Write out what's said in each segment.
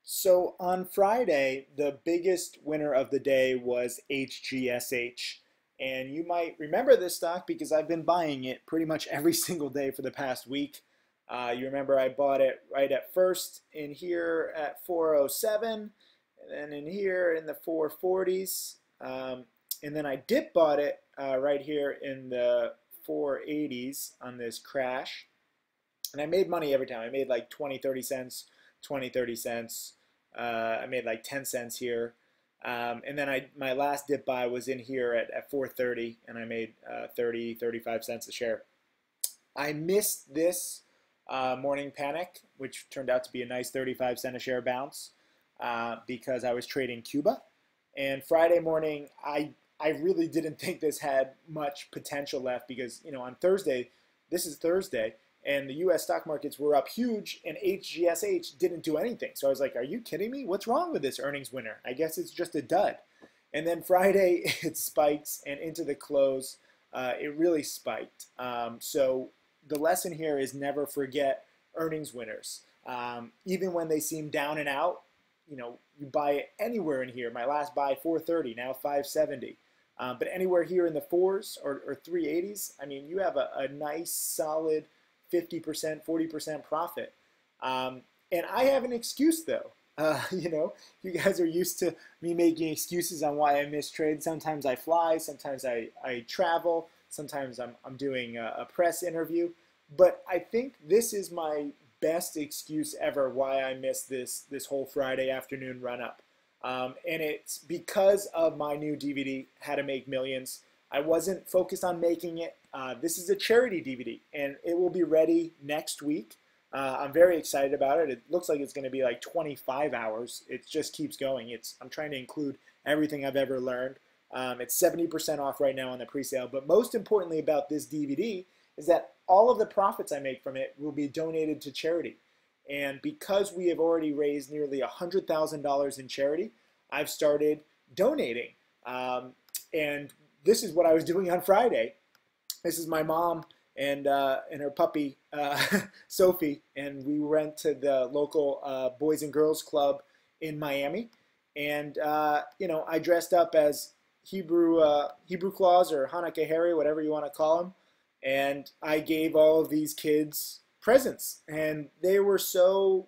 So on Friday, the biggest winner of the day was HGSH. And you might remember this stock because I've been buying it pretty much every single day for the past week. You remember I bought it right at first in here at 407, and then in here in the 440s. And then I dip bought it right here in the 480s on this crash. And I made money every time. I made like 20, 30 cents, 20, 30 cents. I made like 10 cents here. And then my last dip buy was in here at 430, and I made 30, 35 cents a share. I missed this morning panic, which turned out to be a nice 35 cent a share bounce because I was trading Cuba. And Friday morning, I really didn't think this had much potential left because, on Thursday, this is Thursday, and the U.S. stock markets were up huge, and HGSH didn't do anything. So I was like, are you kidding me? What's wrong with this earnings winner? I guess it's just a dud. And then Friday, it spikes, and into the close, it really spiked. So the lesson here is never forget earnings winners. Even when they seem down and out, you buy it anywhere in here. My last buy, 430, now 570. But anywhere here in the fours or 380s, I mean, you have a nice, solid 50%, 40% profit. And I have an excuse though. You guys are used to me making excuses on why I miss trades. Sometimes I fly, sometimes I travel, sometimes I'm doing a press interview. But I think this is my best excuse ever why I missed this whole Friday afternoon run up. And it's because of my new DVD, How to Make Millions. I wasn't focused on making it. This is a charity DVD, and it will be ready next week. I'm very excited about it. It looks like it's going to be like 25 hours. It just keeps going. I'm trying to include everything I've ever learned. It's 70% off right now on the pre-sale. But most importantly about this DVD is that all of the profits I make from it will be donated to charity. And because we have already raised nearly $100,000 in charity, I've started donating. And this is what I was doing on Friday. This is my mom and her puppy, Sophie, and we went to the local Boys and Girls Club in Miami. And, I dressed up as Hebrew Claus or Hanukkah Harry, whatever you want to call him. And I gave all of these kids presents, and they were so,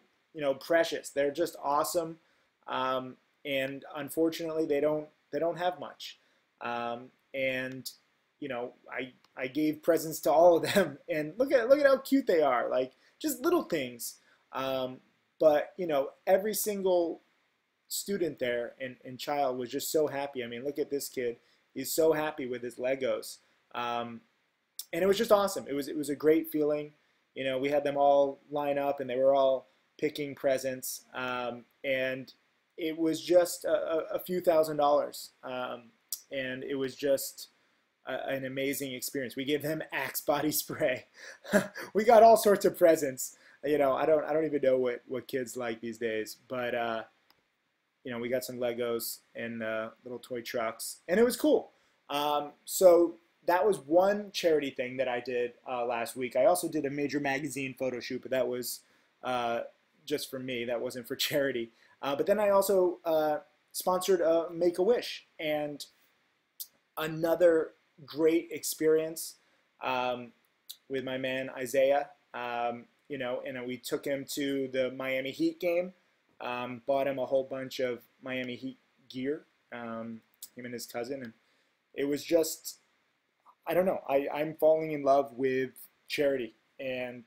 precious. They're just awesome. And unfortunately, they don't have much. And I gave presents to all of them, and look at how cute they are. Like just little things. But every single student there and child was just so happy. I mean, look at this kid. He's so happy with his Legos. And it was just awesome. It was a great feeling. We had them all line up, and they were all picking presents. And it was just a few $1,000s. And it was just an amazing experience. We gave them Axe body spray. We got all sorts of presents. I don't even know what kids like these days. But we got some Legos and little toy trucks, and it was cool. So that was one charity thing that I did last week. I also did a major magazine photo shoot, but that was just for me. That wasn't for charity. But then I also sponsored Make-A-Wish, and another great experience with my man Isaiah. And we took him to the Miami Heat game. Bought him a whole bunch of Miami Heat gear. Him and his cousin, and it was just, I don't know. I'm falling in love with charity, and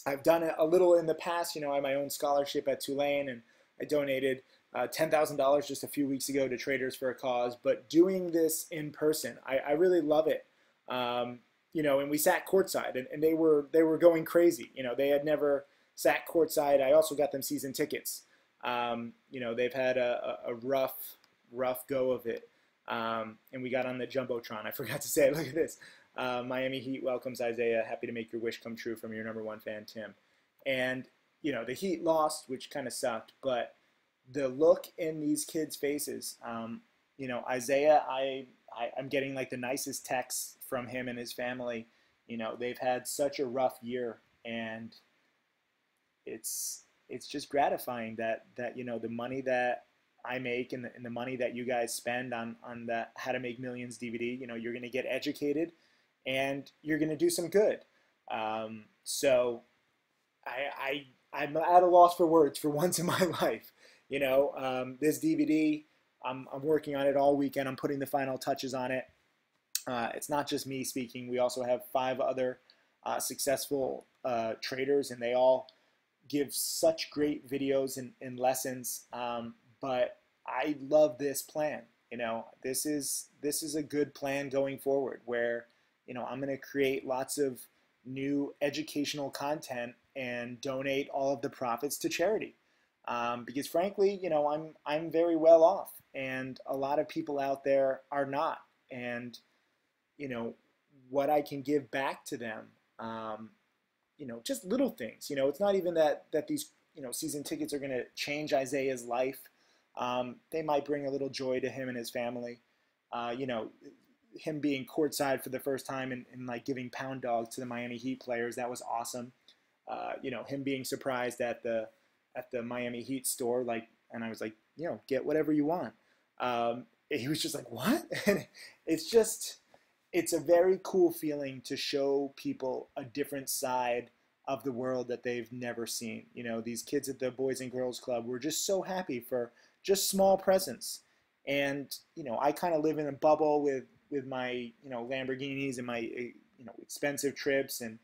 I've done it a little in the past. I had my own scholarship at Tulane, and I donated $10,000 just a few weeks ago to Traders for a Cause. But doing this in person, I really love it. And we sat courtside, and they were going crazy. They had never sat courtside. I also got them season tickets. They've had a rough go of it. And we got on the Jumbotron. I forgot to say it. Look at this. Miami Heat welcomes Isaiah. Happy to make your wish come true from your #1 fan, Tim. And, the Heat lost, which kind of sucked. But the look in these kids' faces, Isaiah, I'm getting like the nicest texts from him and his family. They've had such a rough year. And it's it's just gratifying that the money that I make and the money that you guys spend on the How to Make Millions DVD, you're going to get educated and you're going to do some good. So I'm at a loss for words for once in my life. This DVD, I'm working on it all weekend. I'm putting the final touches on it. It's not just me speaking. We also have 5 other successful traders, and they all give such great videos and lessons. But I love this plan. This is a good plan going forward where, I'm going to create lots of new educational content and donate all of the profits to charity. Because frankly, I'm very well off, and a lot of people out there are not. And what I can give back to them, just little things. It's not even that these season tickets are going to change Isaiah's life. They might bring a little joy to him and his family. Him being courtside for the first time and like giving pound dogs to the Miami Heat players, that was awesome. Him being surprised at the Miami Heat store, and I was like, get whatever you want. He was just like, what? And it's a very cool feeling to show people a different side of the world that they've never seen. These kids at the Boys and Girls Club were just so happy for just small presents. And, I kind of live in a bubble with my, Lamborghinis and my, expensive trips and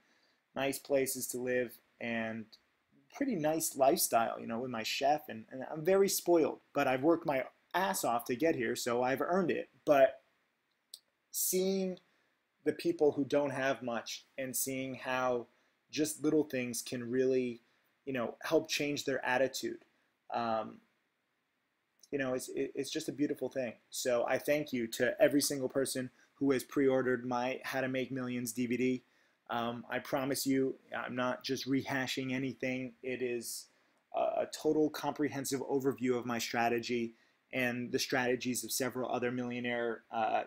nice places to live and pretty nice lifestyle, with my chef. And I'm very spoiled, but I've worked my ass off to get here, so I've earned it. But seeing the people who don't have much and seeing how just little things can really, help change their attitude, it's just a beautiful thing. So I thank you to every single person who has pre-ordered my How to Make Millions DVD. I promise you, I'm not just rehashing anything. It is a total comprehensive overview of my strategy and the strategies of several other millionaire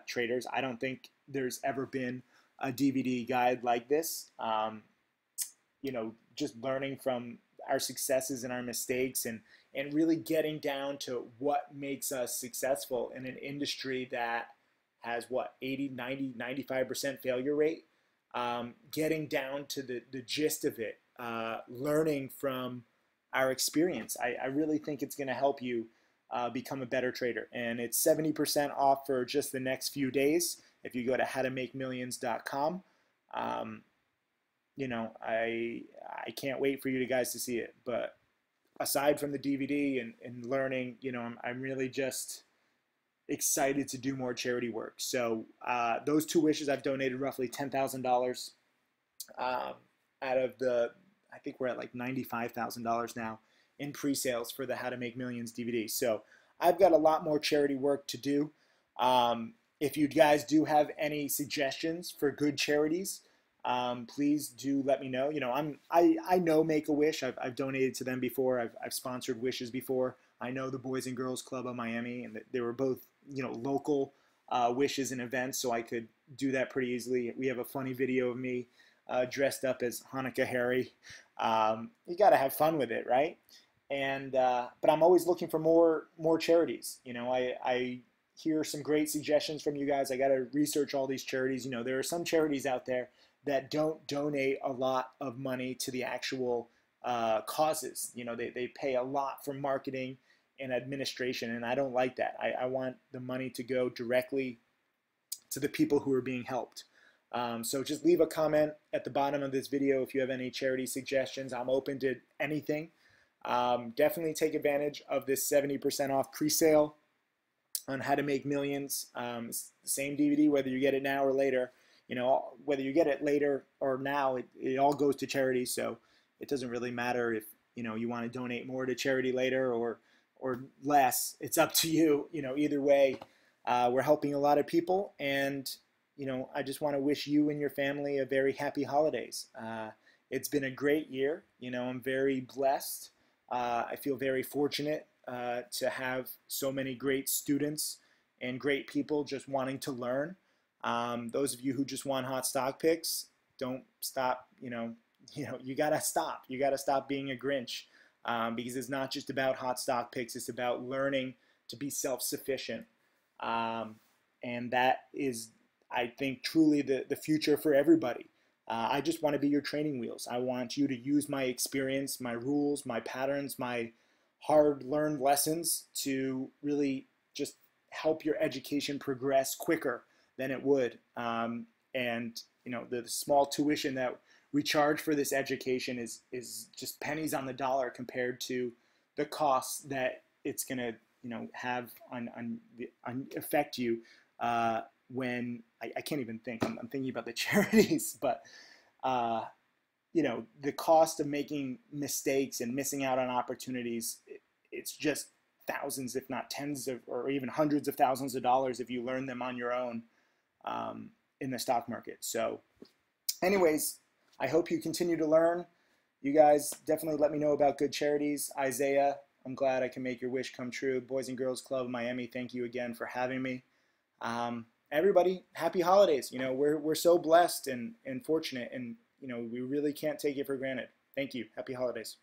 traders. I don't think there's ever been a DVD guide like this. Just learning from our successes and our mistakes and really getting down to what makes us successful in an industry that has 80, 90, 95% failure rate. Getting down to the gist of it, learning from our experience. I really think it's going to help you become a better trader. And it's 70% off for just the next few days if you go to howtomakemillions.com. I can't wait for you guys to see it. But aside from the DVD and learning, I'm really just excited to do more charity work. So those 2 wishes, I've donated roughly $10,000 out of I think we're at like $95,000 now in pre-sales for the How to Make Millions DVD. So I've got a lot more charity work to do. If you guys do have any suggestions for good charities, please do let me know. I know Make-A-Wish. I've donated to them before. I've sponsored wishes before. I know the Boys and Girls Club of Miami, and they were both local wishes and events, so I could do that pretty easily. We have a funny video of me dressed up as Hanukkah Harry. You got to have fun with it, right? And but I'm always looking for more charities. I hear some great suggestions from you guys. I got to research all these charities. There are some charities out there that don't donate a lot of money to the actual causes. They pay a lot for marketing and administration, and I don't like that. I want the money to go directly to the people who are being helped. So just leave a comment at the bottom of this video if you have any charity suggestions. I'm open to anything. Definitely take advantage of this 70% off pre-sale on How to Make Millions. It's the same DVD whether you get it now or later. Whether you get it later or now, it all goes to charity. So it doesn't really matter if you want to donate more to charity later or less. It's up to you. Either way, we're helping a lot of people, and I just want to wish you and your family a very happy holidays. It's been a great year. I'm very blessed. I feel very fortunate to have so many great students and great people just wanting to learn. Those of you who just want hot stock picks, don't stop. You gotta stop. You gotta stop being a Grinch. because it's not just about hot stock picks. It's about learning to be self-sufficient. And that is, I think, truly the future for everybody. I just want to be your training wheels. I want you to use my experience, my rules, my patterns, my hard learned lessons to really just help your education progress quicker than it would. And the small tuition that we charge for this education is just pennies on the dollar compared to the costs that it's going to have on affect you when I can't even think. I'm thinking about the charities, but the cost of making mistakes and missing out on opportunities, it's just thousands, if not tens of, or even hundreds of thousands of dollars if you learn them on your own in the stock market. So anyways, I hope you continue to learn. You guys definitely let me know about good charities. Isaiah, I'm glad I can make your wish come true. Boys and Girls Club of Miami, thank you again for having me. Everybody, happy holidays. We're so blessed and fortunate, and we really can't take it for granted. Thank you. Happy holidays.